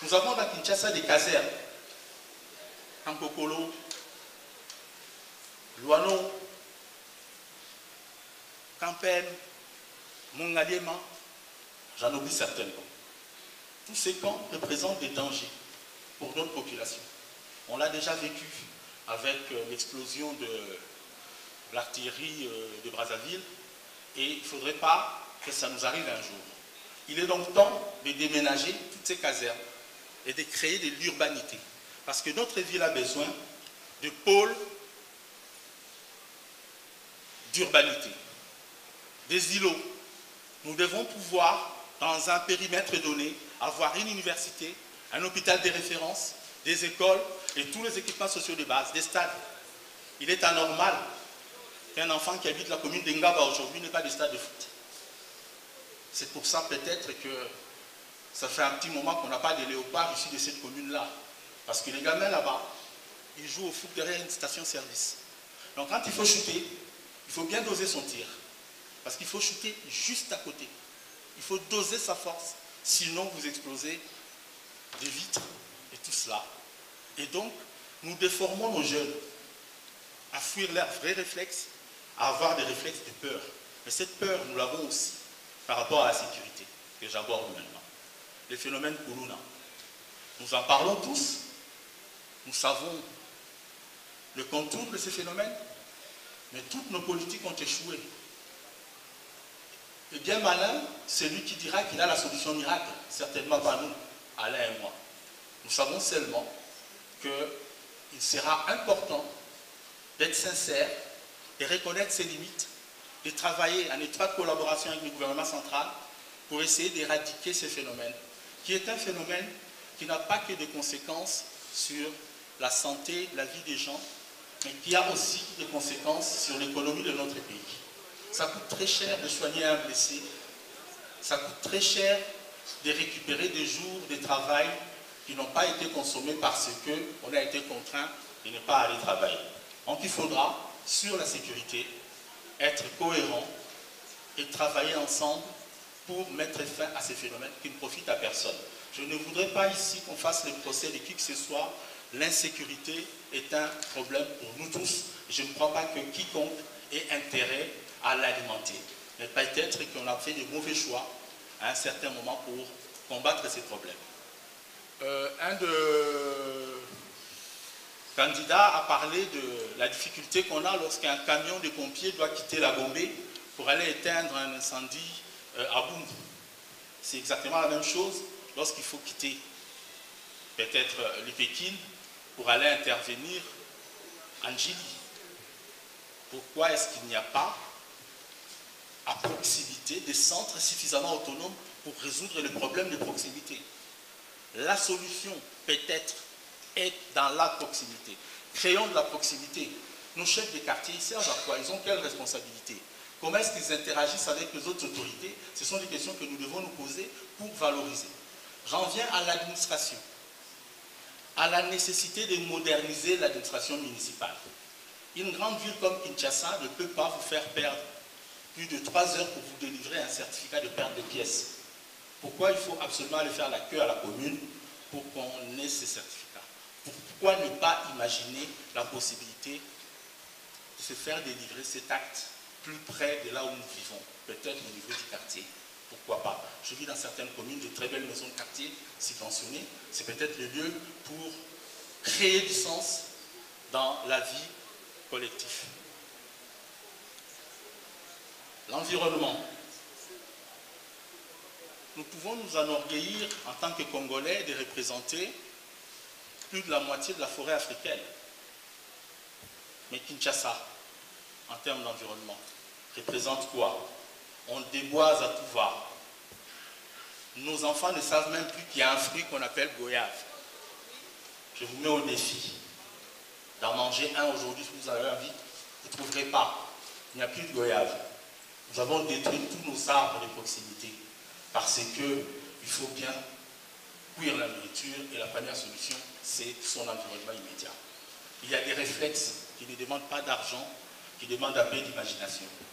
Nous avons dans Kinshasa des casernes. Kankokolo, Luano, Kampen, Mongaliema, j'en oublie certainement. Tous ces camps représentent des dangers pour notre population. On l'a déjà vécu avec l'explosion de l'artillerie de Brazzaville et il ne faudrait pas que ça nous arrive un jour. Il est donc temps de déménager toutes ces casernes et de créer de l'urbanité. Parce que notre ville a besoin de pôles d'urbanité, des îlots. Nous devons pouvoir, dans un périmètre donné, avoir une université, un hôpital de référence, des écoles et tous les équipements sociaux de base, des stades. Il est anormal qu'un enfant qui habite la commune d'Engaba aujourd'hui n'ait pas de stade de foot. C'est pour ça peut-être que ça fait un petit moment qu'on n'a pas de léopards ici de cette commune-là. Parce que les gamins là-bas, ils jouent au foot derrière une station-service. Donc quand il faut shooter, il faut bien doser son tir. Parce qu'il faut shooter juste à côté. Il faut doser sa force. Sinon, vous explosez des vitres et tout cela. Et donc, nous déformons nos jeunes à fuir leurs vrais réflexes, à avoir des réflexes de peur. Mais cette peur, nous l'avons aussi par rapport à la sécurité, que j'aborde maintenant. Les phénomènes Kuluna. Nous en parlons tous. Nous savons le contour de ces phénomènes, mais toutes nos politiques ont échoué. Et bien malin, c'est lui qui dira qu'il a la solution miracle. Certainement pas nous, Alain et moi. Nous savons seulement qu'il sera important d'être sincère, de reconnaître ses limites, de travailler en étroite collaboration avec le gouvernement central pour essayer d'éradiquer ces phénomènes, qui est un phénomène qui n'a pas que des conséquences sur la santé, la vie des gens, mais qui a aussi des conséquences sur l'économie de notre pays. Ça coûte très cher de soigner un blessé, ça coûte très cher de récupérer des jours de travail qui n'ont pas été consommés parce qu'on a été contraint de ne pas aller travailler. Donc il faudra, sur la sécurité, être cohérent et travailler ensemble pour mettre fin à ces phénomènes qui ne profitent à personne. Je ne voudrais pas ici qu'on fasse le procès de qui que ce soit. L'insécurité est un problème pour nous tous. Je ne crois pas que quiconque ait intérêt à l'alimenter. Mais peut-être qu'on a fait de mauvais choix à un certain moment pour combattre ces problèmes. Un de candidat a parlé de la difficulté qu'on a lorsqu'un camion de pompiers doit quitter la Gombe pour aller éteindre un incendie à Bundu. C'est exactement la même chose lorsqu'il faut quitter peut-être le Pékin pour aller intervenir en Djili. Pourquoi est-ce qu'il n'y a pas à proximité des centres suffisamment autonomes pour résoudre les problèmes de proximité? La solution peut-être est dans la proximité. Créons de la proximité. Nos chefs de quartier, ils servent à quoi? Ils ont quelle responsabilité? Comment est-ce qu'ils interagissent avec les autres autorités? Ce sont des questions que nous devons nous poser pour valoriser. J'en viens à l'administration, à la nécessité de moderniser l'administration municipale. Une grande ville comme Kinshasa ne peut pas vous faire perdre plus de 3 heures pour vous délivrer un certificat de perte de pièces. Pourquoi il faut absolument aller faire la queue à la commune pour qu'on ait ces certificats? Pourquoi ne pas imaginer la possibilité de se faire délivrer cet acte plus près de là où nous vivons, peut-être au niveau du quartier? Pourquoi pas? Je vis dans certaines communes de très belles maisons de quartier subventionnées. C'est peut-être le lieu pour créer du sens dans la vie collective. L'environnement. Nous pouvons nous enorgueillir en tant que Congolais de représenter plus de la moitié de la forêt africaine. Mais Kinshasa, en termes d'environnement, représente quoi? On déboise à tout va. Nos enfants ne savent même plus qu'il y a un fruit qu'on appelle goyave. Je vous mets au défi d'en manger un aujourd'hui si vous avez envie. Vous ne trouverez pas. Il n'y a plus de goyave. Nous avons détruit tous nos arbres de proximité parce qu'il faut bien cuire la nourriture et la première solution, c'est son environnement immédiat. Il y a des réflexes qui ne demandent pas d'argent, qui demandent un peu d'imagination.